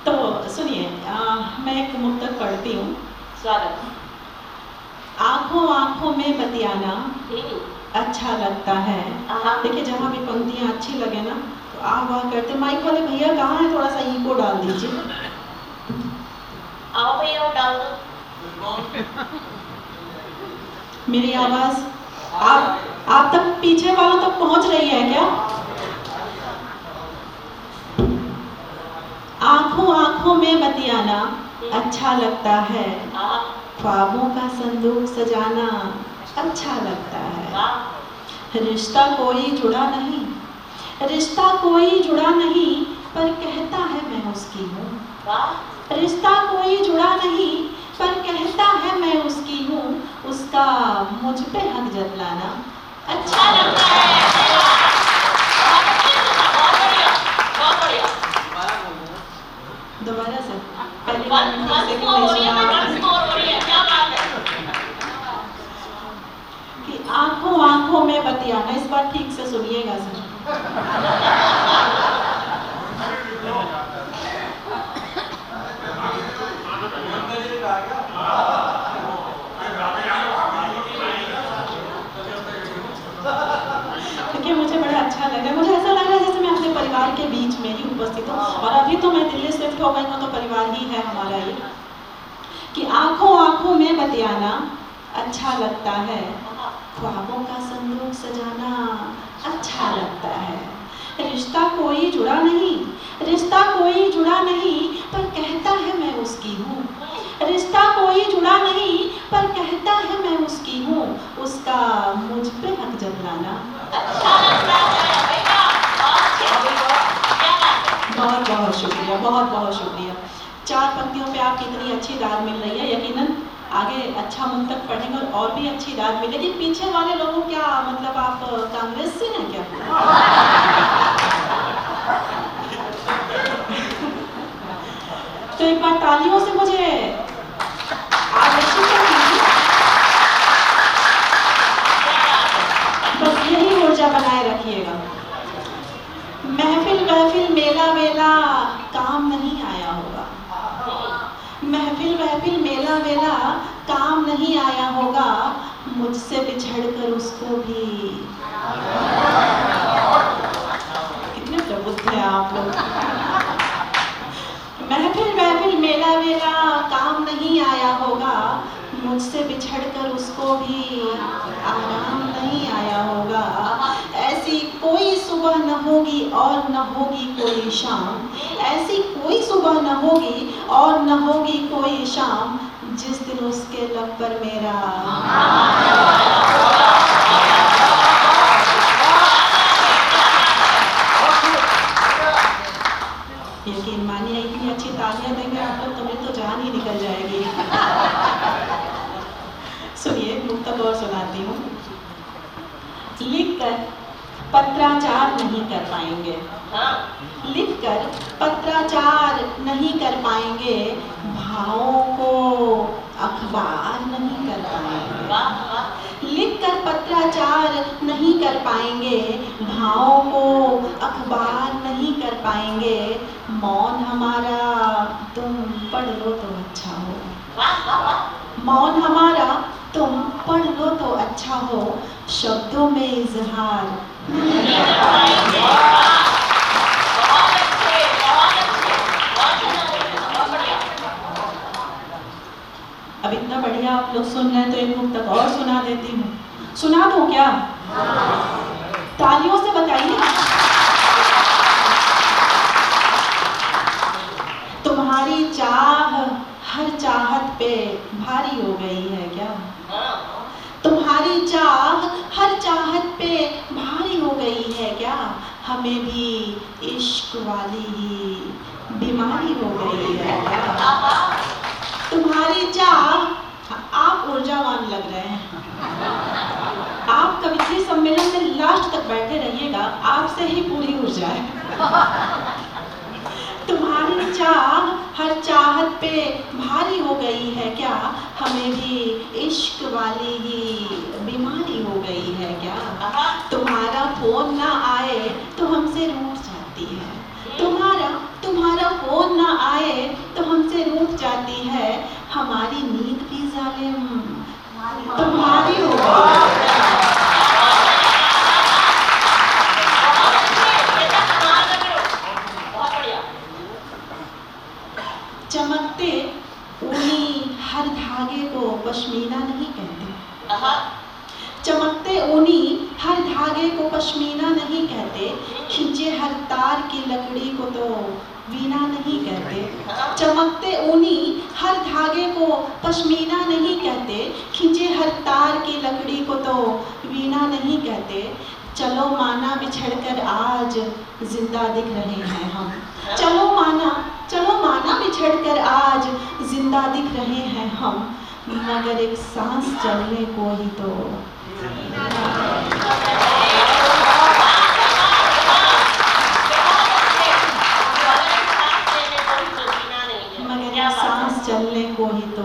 तो सुनिए, मैं एक मुक्तक पढ़ती हूँ। स्वागत। आंखों आंखों में बतियाना अच्छा लगता है। देखिए, जहाँ भी पंक्तियाँ अच्छी लगे ना तो आह वाह करते। माइक वाले भैया कहाँ है, थोड़ा सा इको डाल दीजिए। आओ भैया, वो डाल दो। मेरी आवाज आप तक, पीछे वालों तक पहुंच रही है क्या? आंखों आंखों में बतियाना अच्छा लगता है, ख्वाबों का संदूक सजाना अच्छा लगता है। रिश्ता कोई जुड़ा नहीं, रिश्ता कोई जुड़ा नहीं, पर कहता है मैं उसकी हूँ। रिश्ता कोई जुड़ा नहीं, पर कहता है मैं उसकी हूँ। उसका मुझ पे हक जतलाना अच्छा लगता है। दोबारा से पहली बार में ठीक से क्यों नहीं सुना कि आंखों आंखों में बतियाना। इस बार ठीक से सुनिएगा सर। देखिए, मुझे बड़ा अच्छा लगा। मुझे ऐसा लग रहा है जैसे मैं अपने परिवार के बीच में ही उपस्थित हूँ। और अभी तो मैं दिल्ली शिफ्ट हो गई हूँ तो परिवार ही है हमारा ये। कि आंखों आंखों में बतियाना अच्छा लगता है, ख्वाबों का संदूक सजाना अच्छा लगता है। रिश्ता कोई जुड़ा नहीं, रिश्ता कोई जुड़ा नहीं, पर कहता है मैं उसकी हूँ। रिश्ता कोई जुड़ा नहीं, पर कहता है मैं उसकी हूँ। उसका मुझ पे हक जतलाना अच्छा लगता है। बहुत बहुत शुक्रिया, बहुत बहुत शुक्रिया। 4 पंक्तियों पे आपकी इतनी अच्छी दाद मिल रही है, यकीनन आगे अच्छा मुक्तक पढ़ेंगे और भी अच्छी दाद मिलेगी। पीछे वाले लोगों, क्या मतलब आप कांग्रेस से हैं क्या? तो एक बार तालियों से मुझे आदर्शित कीजिए। बस यही ऊर्जा बनाए रखिएगा। महफिल महफिल मेला मेला काम नहीं आया होगा। महफिल महफिल मेला मेला काम नहीं आया होगा। मुझसे बिछड़कर उसको भी। कितने प्रबुद्ध हैं आप लोग। महफिल महफिल मेला मेला काम नहीं आया होगा। मुझसे बिछड़कर उसको भी आराम नहीं आया होगा। ऐसी कोई सुबह न होगी और न होगी कोई शाम। ऐसी कोई सुबह न होगी और न होगी कोई शाम, जिस दिन उसके लब पर मेरा यकीन मानिए, इतनी अच्छी तालियां देंगे आप लोग तो मेरी तो जान ही निकल जाएगी। सुनिए, मुक्तक और सुनाती हूँ। लिखकर पत्राचार नहीं कर पाएंगे, लिखकर पत्राचार नहीं कर पाएंगे, भावों को अखबार नहीं कर पाएंगे। लिखकर पत्राचार नहीं कर पाएंगे, भावों को अखबार नहीं कर पाएंगे। मौन हमारा तुम पढ़ लो तो अच्छा हो। मौन हमारा तुम पढ़ लो तो अच्छा हो। शब्दों में इजहार नहीं कर पाएंगे। अब इतना बढ़िया आप लोग सुन रहे हैं तो एक मुक्तक और सुना देती हूँ। सुना दूँ क्या? तालियों से बताइए। तुम्हारी चाह हर चाहत पे भारी हो गई है क्या? तुम्हारी चाह हर चाहत पे भारी हो गई है क्या? हमें भी इश्क वाली ही बीमारी हो गई है क्या? तुम्हारी चाह, आप ऊर्जावान लग रहे हैं। आप कवित्री सम्मेलन में लास्ट तक बैठे रहिएगा, आपसे ही पूरी ऊर्जा है। तुम्हारी चाह हर चाहत पे भारी हो गई है क्या? हमें भी इश्क वाली ही बीमारी हो गई है क्या? तुम्हारा फोन ना आए तो हमसे रूठ जाती है। तुम्हारा फोन ना आए चमकते ऊनी हर धागे को पश्मीना नहीं कहते। चमकते ऊनी हर धागे को पश्मीना नहीं कहते, खींचे हर तार की लकड़ी को तो वीणा नहीं कहते। चमकते ऊनी हर धागे को पश्मीना नहीं कहते, खींचे हर तार की लकड़ी को तो वीणा नहीं कहते। चलो माना बिछड़कर आज जिंदा दिख रहे हैं हम। चलो माना बिछड़कर आज जिंदा दिख रहे हैं हम, मगर एक सांस चलने को ही तो सांस चलने को ही तो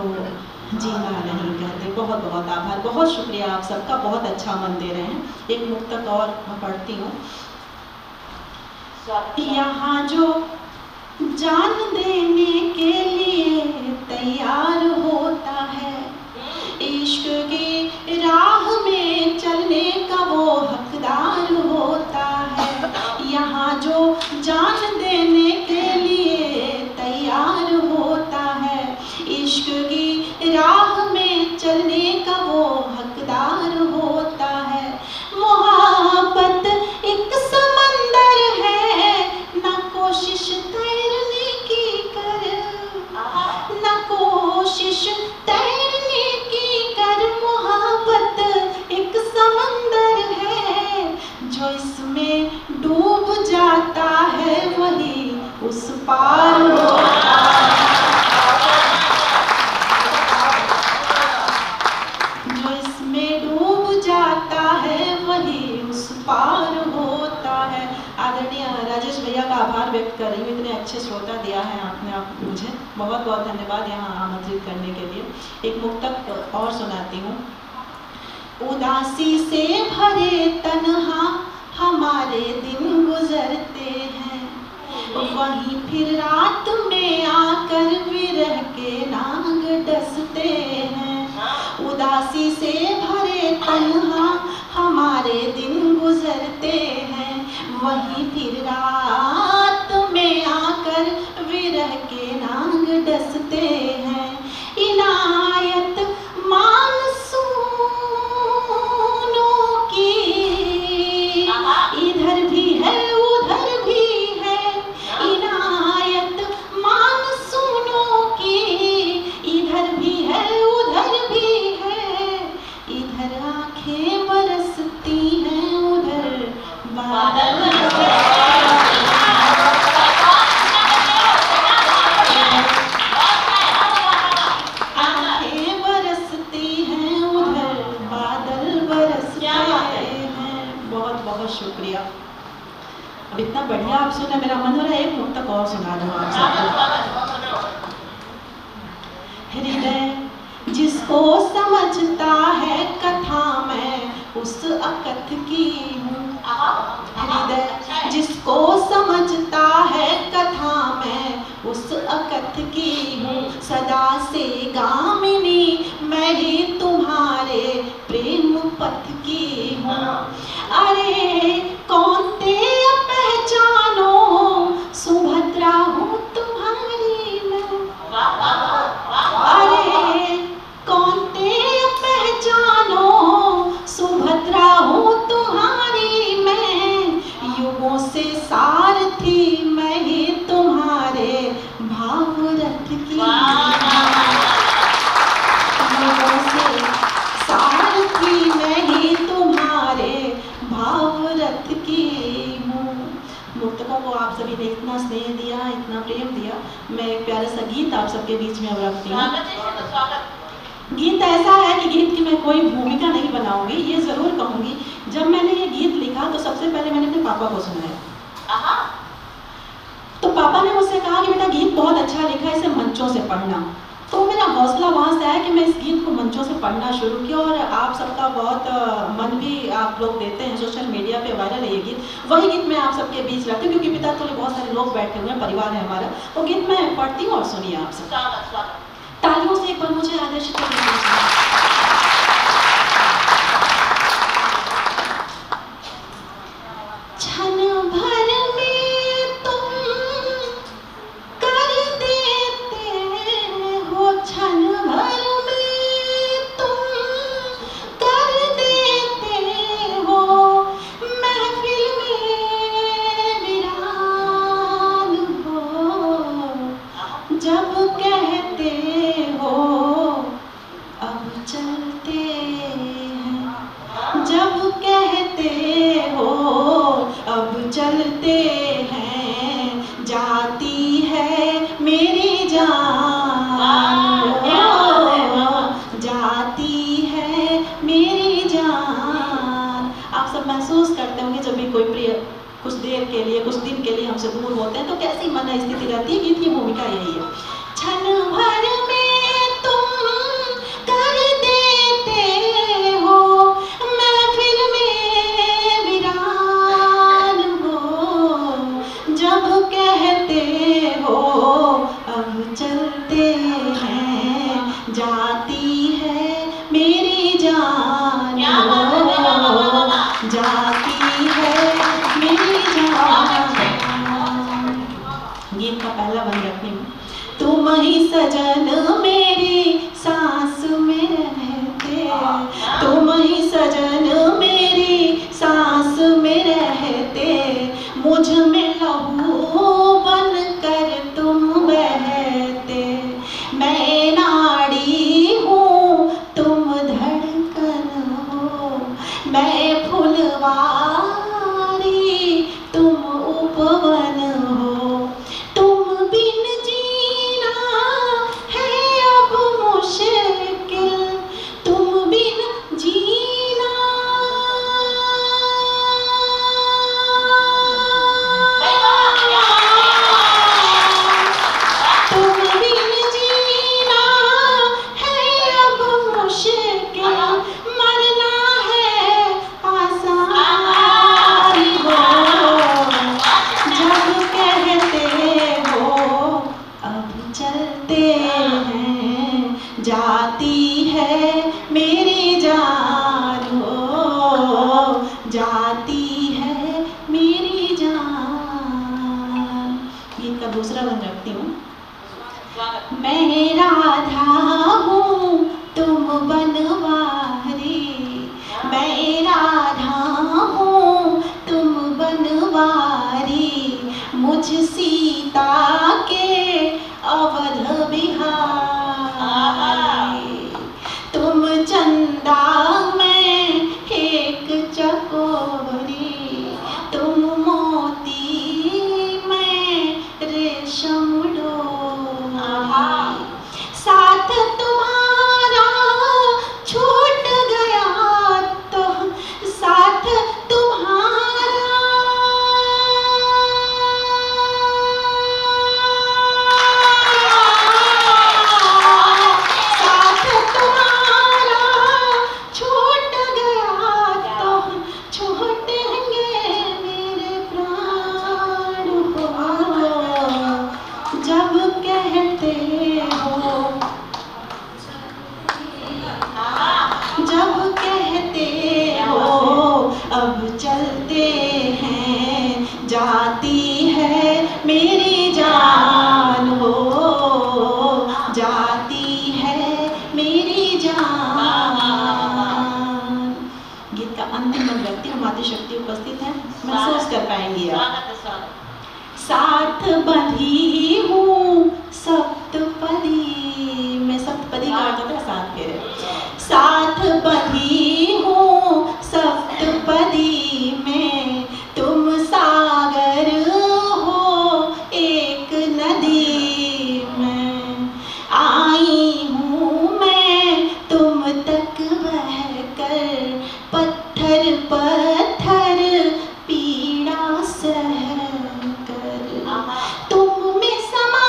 जीना नहीं कहते। बहुत बहुत आभार, बहुत शुक्रिया आप सबका, बहुत अच्छा मन दे रहे हैं। एक मुक्तक और मैं पढ़ती हूँ। यहाँ जो जान देने के लिए तैयार होता है, इश्क की राह में चलने का वो हकदार होता है। यहाँ जो जान देने के लिए तैयार होता है, इश्क की राह में चलने का वो हकदार होता है। मोहब्बत एक समंदर है, ना कोशिश तैरने की कर, ना कोशिश तैरने की कर। मोहब्बत एक समंदर है, जो इसमें डूब जाता है वही उस पार होता है। जो इसमें डूब जाता है वही उस पार होता है। आदरणीय राजेश भैया का आभार व्यक्त कर रही हूँ, इतने अच्छे श्रोता दिया है आपने मुझे, बहुत बहुत धन्यवाद यहाँ आमंत्रित करने के लिए। एक मुक्तक और सुनाती हूँ। उदासी से भरे तन्हा हमारे दिन गुजरते हैं, वहीं फिर रात में आकर विरह के नाग डसते हैं। उदासी से भरे तन्हा हमारे दिन गुजरते हैं, वहीं फिर रात में आकर विरह के नाग डसते हैं। इनायत मानसूनों की इधर भी है उधर भी है, इनायत मानसूनों की इधर भी है उधर भी है। इधर आंखें बरसती हैं उधर बादल आंखें बरसती हैं उधर बादल बरसते हैं। बहुत बहुत शुक्रिया। अब इतना बढ़िया आप सुना, मेरा मन हो रहा है एक मुक्तक और सुना दूं आप सबको। हृदय जिसको समझता है कथा मैं उस अकथ की हूँ। हृदय जिसको समझता है कथा मैं उस अकथ की हूँ। सदा से गामिनी मैं ही तुम्हारे प्रेम पथ की हूँ। अरे कौन ते पहचानो सुभद्रा हूँ तुम्हारी मैं। अरे कौन ते पहचानो सुभद्रा हूँ तुम्हारी मैं। युगों से सारथी मैं ही तुम्हारे भावरथ की। युगों से सारथी मैं ही तुम्हारे भावरथ की हूँ। मुक्तकों को आप सभी ने इतना स्नेह दिया, इतना प्रेम दिया। मैं एक प्यारा सा गीत आप सबके बीच में अब रखती हूँ। गीत ऐसा है कि गीत की मैं कोई भूमिका नहीं बनाऊंगी, ये जरूर कहूंगी जब मैंने ये गीत लिखा तो सबसे पहले मैंने अपने पापा को सुनाया। तो पापा ने मुझसे कहा कि बेटा गीत बहुत अच्छा लिखा है, इसे मंचों से पढ़ना। तो मेरा हौसला वहाँ से आया कि मैं इस गीत को मंचों से पढ़ना शुरू किया। और आप सबका बहुत मन भी आप लोग देते हैं, सोशल मीडिया पे वायरल है ये गीत। वही गीत मैं आप सबके बीच रखती हूँ क्योंकि पिता तो बहुत सारे लोग बैठे हुए हैं, परिवार है हमारा। वो गीत मैं पढ़ती हूँ और सुनिए आप सब। तालियों से एक बार मुझे आदर्शित क्षण भर में तुम कर देते जब कहते हो अब चलते हैं, जब कहते हो अब चलते हैं, जाती है मेरी जान, जाती है मेरी जान। आप सब महसूस करते होंगे जब भी कोई प्रिय कुछ देर के लिए, कुछ दिन के लिए हमसे दूर होते हैं तो कैसी मन स्थिति रहती है। गीत की भूमिका यही है। क्षण भर में तुम कर देते हो महफिल में वीरान हो, जब कहते हो अब चलते हैं, जाती है मेरी जान, जाती है मेरी जान। गीत का पहला बंद रखने में तुम ही सजन मेरी सांस में रहते, तुम ही सजन मेरी सांस में रहते, मुझ में लहू बन कर तुम बहते, मैं नाड़ी हूँ तुम धड़कन हो, मैं फुलवारी तुम उपवन हो, तुम बिन जीना है अब मुश्किल, तुम बिन जीना, तुम बिन जीना है अब मुश्किल, मरना है आसान हो, जब कहते हो अब चलते हैं, जाती है मेरी जान हो, जाती है मेरी जान। गीत का दूसरा बंद रखती हूँ। मैं राधा हूँ तुम बनवारी, मैं राधा हूँ तुम बनवारी, मुझ सीता के अवध बिहारी, तुम चंदा में एक चकोरी, तुम मोती में रेशम डोरी, साथ तुम्हारा छूट गया तो साथ तुम्हारा, साथ तुम्हारा छूट गया तो छूटेंगे मेरे प्राण हो, जब कहते हो, जब कहते हो अब चलते हैं, जाती है मेरी जान हो, जाती है मेरी जान। गीत का अंतिम बंद रखती हूँ। मातृ शक्ति उपस्थित है, महसूस कर पाएंगी आप। साथ बंधी हूँ सप्तपदी में, सप्तपदी का अर्थ होता है साथ के, साथ बंधी हूँ सप्तपदी में, तुम सागर हो एक नदी में, आई हूँ मैं तुम तक बहकर, पत्थर पत्थर पीड़ा सहकर, तुम में समा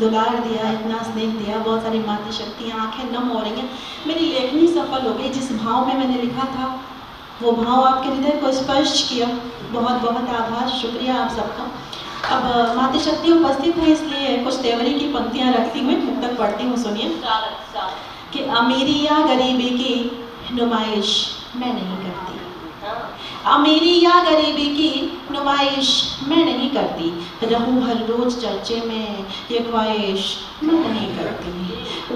दुलार दिया, इतना स्नेह दिया, बहुत सारी मातृ शक्तियाँ, आंखें नम हो रही हैं। मेरी लेखनी सफल हो गई। जिस भाव में मैंने लिखा था वो भाव आपके हृदय को स्पर्श किया। बहुत बहुत आभार, शुक्रिया आप सबका। अब मातृ शक्ति उपस्थित है, इसलिए कुछ तेवरी की पंक्तियाँ रखती हुई मुक्तक पढ़ती हूँ, सुनिए। कि अमीरी या गरीबी की नुमाइश मैं नहीं करती, अमीरी या गरीबी की नुमाइश मैं नहीं करती, रहूं हर रोज चर्चे में ये ख्वाहिश मैं नहीं करती।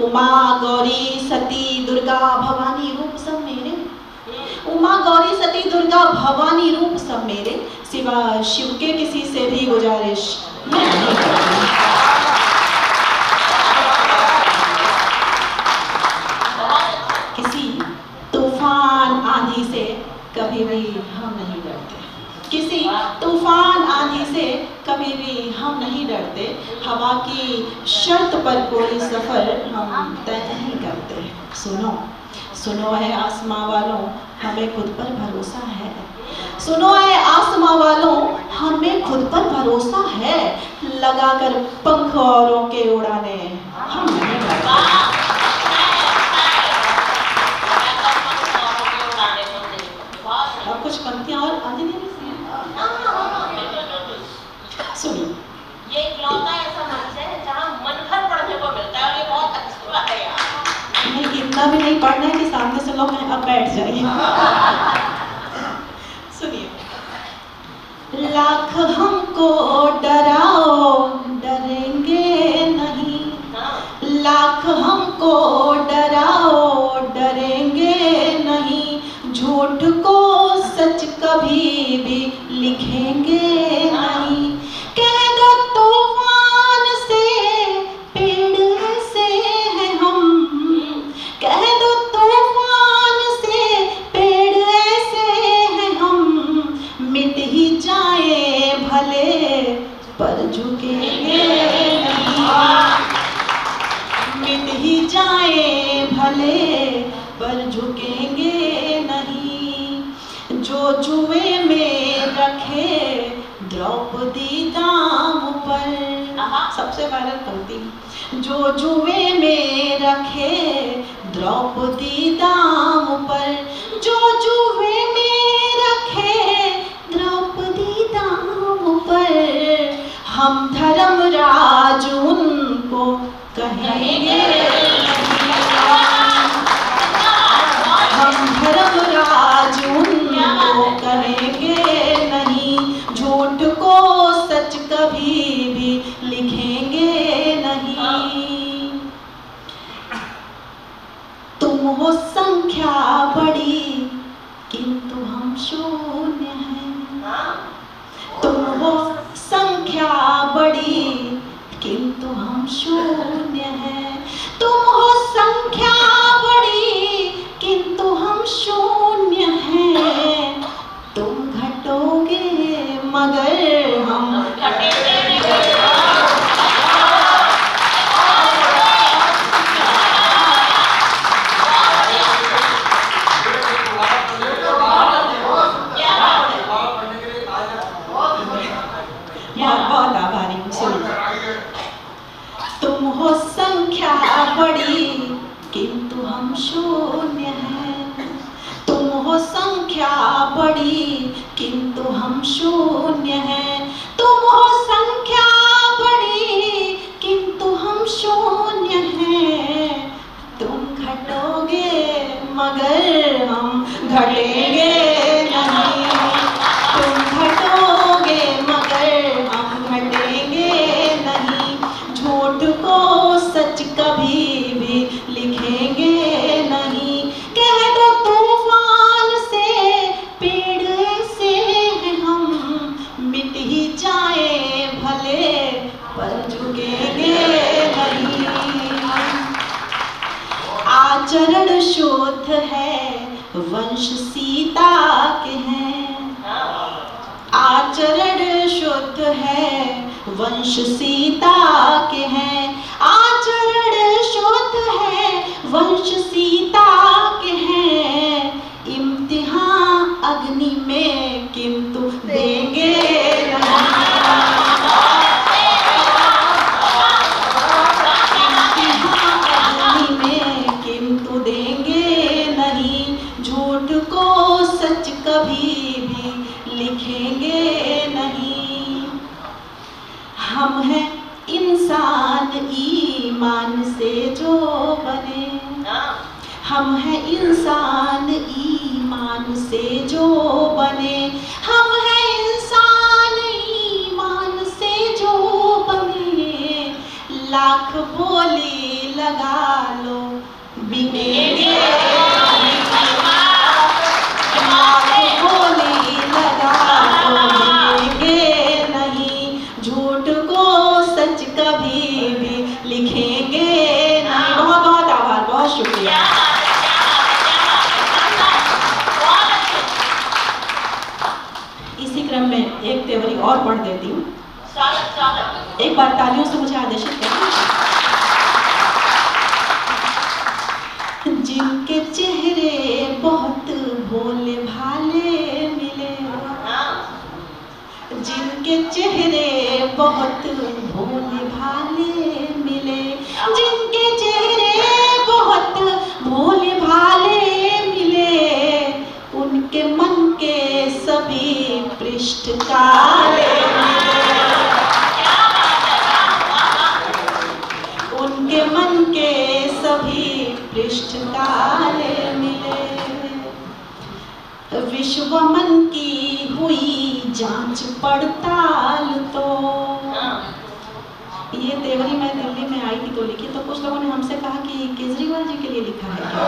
उमा गौरी सती दुर्गा भवानी रूप सब मेरे, उमा गौरी सती दुर्गा भवानी रूप सब मेरे, सिवा शिव के किसी से भी गुजारिश मैं नहीं करती। किसी तूफान आंधी से कभी भी हम नहीं डरते, किसी तूफान आंधी से कभी भी हम नहीं डरते, हवा की शर्त पर कोई सफर हम तय नहीं करते। सुनो सुनो है आसमां वालों, हमें खुद पर भरोसा है, सुनो है आसमां वालों, हमें खुद पर भरोसा है, लगाकर पंख औरों के उड़ाने हम नहीं डरते। अब कुछ पंक्तियां और आगे सुनिए। ये इकलौता ऐसा मंच है जहाँ मन भर पढ़ने को मिलता है और ये बहुत अच्छी बात है यार। नहीं, इतना भी नहीं पढ़ना है कि सामने से लोग अब बैठ जाइए। सुनिए। लाख हमको डराओ डरेंगे नहीं, लाख हमको डराओ डरेंगे नहीं, झूठ को सच कभी भी लिखेंगे नहीं। कह दो तूफान से पेड़ से हैं हम, कह दो तूफान से पेड़ ऐसे हैं हम, मिट ही जाए भले पर झुकेंगे नहीं, मिट ही जाए भले पर झुकेंगे नहीं। जो जुए में रखे द्रौपदी दाम पर, सबसे वायरल पंक्ति, जो जुए में रखे द्रौपदी दाम पर, जो जुए में रखे द्रौपदी दाम पर, हम धर्मराज उनको कहेंगे, हम धर्मराज उनको कहेंगे नहीं, झूठ को सच कभी भी लिखेंगे नहीं। तुम हो संख्या बड़ी किंतु हम शून्य हैं, तुम हो संख्या बड़ी किंतु हम शून्य हैं, तुम हो संख्या बड़ी किंतु हम शून्य हैं, तुम घटोगे मगर हम बहुत आभारी हूँ। तुम हो संख्या बड़ी किंतु हम शून्य हैं, तुम हो संख्या बड़ी किंतु हम शून्य हैं, तुम हो संख्या बड़ी किंतु हम शून्य हैं, तुम घटोगे मगर हम घटेंगे नहीं, तुम घटोगे मगर हम घटेंगे नहीं, झूठ को सच कभी भी लिखेंगे नहीं। कह दो तूफान से पेड़ ऐसे हैं हम, मिट ही जाए भले पर झुकेंगे नहीं। आचरण शुद्ध है वंश सीता के हैं, आचरण शुद्ध है वंश सीता के हैं, आचरण शुद्ध है वंश सीता के हैं, इम्तिहान अग्नि में किंतु देंगे नहीं। से जो बने, हम हैं इंसान ईमान से जो बने, हम हैं इंसान ईमान से जो बने, लाख बोली लगा लो बिकेंगे, लाख बोली लगा लो बिकेंगे नहीं, झूठ को सच कभी भी लिखेंगे नहीं। बहुत बहुत आभार, बहुत शुक्रिया। इसी क्रम में एक तेवरी और पढ़ देती हूँ। एक बार तालियों से मुझे आदेशित करें। जिनके चेहरे बहुत भोले भाले मिले, जिनके चेहरे बहुत भोले भाले मिले, जिनके चेहरे बहुत भोले भाले मिले, उनके मन के सभी पृष्ठ काले मिले, उनके मन के सभी पृष्ठ काले मिले। विश्व मन की हुई जांच पड़ताल तो, ये तेवरी मैं दिल्ली में आई थी तो लिखी, तो कुछ लोगों ने हमसे कहा कि केजरीवाल जी के लिए लिखा है क्या?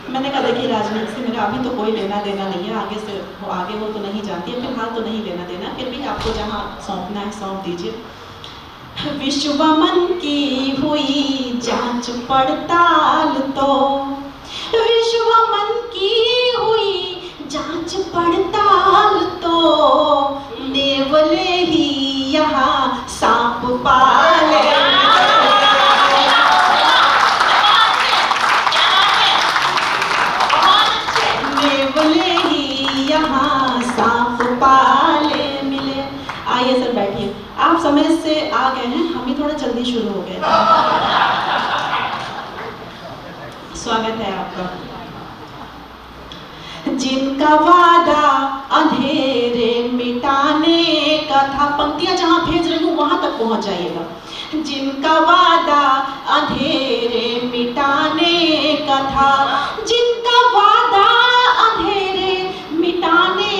मैंने कहा देखिए राजनीति से मेरा अभी तो कोई लेना देना नहीं है, आगे से आगे वो तो नहीं जानती है, फिलहाल तो नहीं लेना देना, फिर भी आपको जहाँ सौंपना है सौंप दीजिए। विश्व मन की हुई जांच पड़ताल तो, विश्व मन की हुई जांच पड़ताल तो, नेवले ही यहाँ सांप पाले, नेवले ही यहाँ सांप पाले मिले। आइए सर बैठिए, आप समय से आ गए हैं, हम ही थोड़ा जल्दी शुरू हो गए। स्वागत है आपका। जिनका वादा अंधेरे मिटाने का था, पंक्तियां जहां भेज रही हूं वहां तक पहुंच जाइएगा। जिनका वादा अंधेरे मिटाने का था, जिनका वादा अंधेरे मिटाने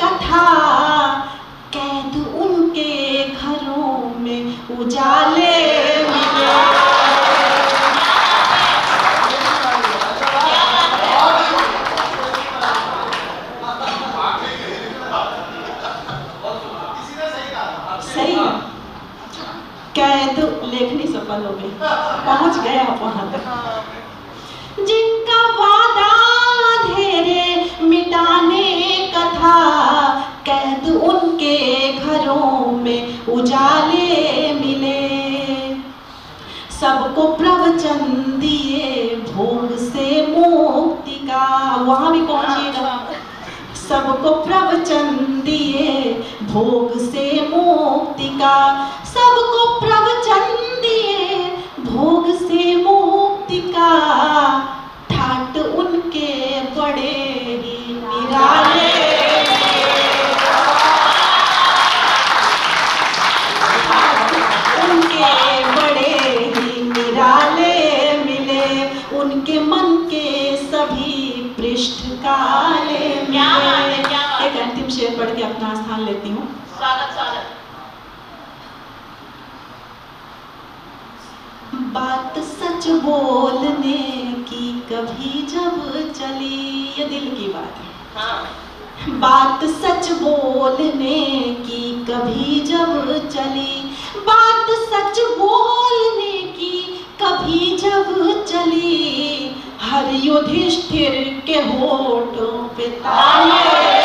का था, कैद उनके घरों में उजाले मिले, सही है, कैद लेखनी सफल हो गई, पहुंच गए आप वहां तक। जिनका वादा अंधेरे मिटाने का था, कैद उनके घरों में उजाले मिले, सबको प्रवचन दिए भोग से मुक्ति का, वहां भी पहुंचिएगा। सबको प्रवचन दिए भोग से मुक्ति का, सबको प्रवचन दिए भोग से मुक्ति का, ठाट उनके बड़े ही निराले, ठाट उनके बड़े ही निराले मिले, उनके मन के सभी पृष्ठ काले मिले। एक अंतिम शेर पढ़ के अपना स्थान लेती हूँ। बात सच बोलने की कभी जब चली, ये दिल की बात है। बात सच बोलने की कभी जब चली, बात सच बोलने की कभी जब चली, हर युधिष्ठिर के होठों पे ताले